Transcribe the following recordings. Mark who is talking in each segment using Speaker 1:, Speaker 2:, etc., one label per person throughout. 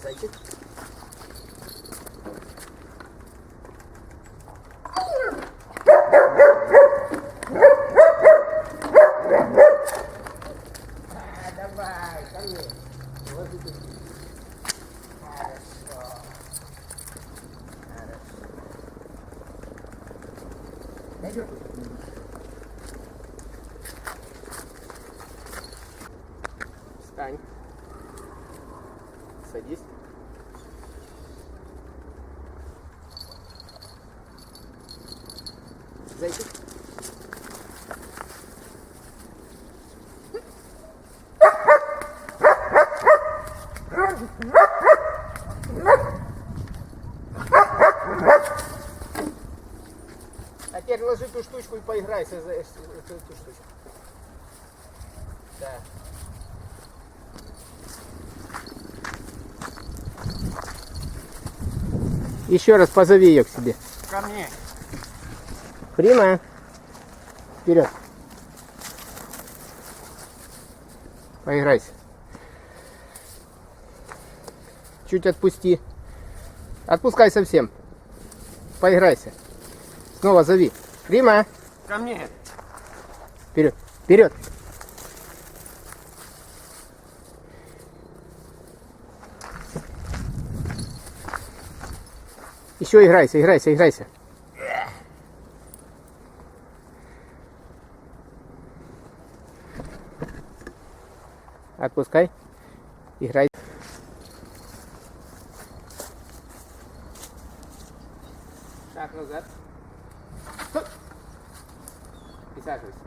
Speaker 1: Зайчик. Давай, ко мне. Вот и ты. Хорошо. Дойдет. Встань. Садись. Зайчик. А теперь ложи ту штучку и поиграйся за эту штучку. Да. Еще раз позови ее к себе.
Speaker 2: Ко мне.
Speaker 1: Прямая. Вперед. Поиграйся. Чуть отпусти. Отпускай совсем. Поиграйся. Снова зови. Прямая.
Speaker 2: Ко мне.
Speaker 1: Вперед. Вперед. Еще играйся, играйся, играйся. Отпускай. Играй. Шаг назад. Стоп. Присаживайся.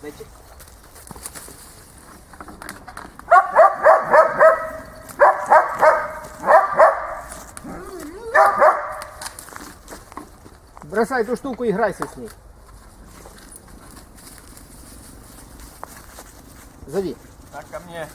Speaker 1: Зайчик. Бросай эту штуку и играйся с ней. Зови.
Speaker 2: Так, ко мне.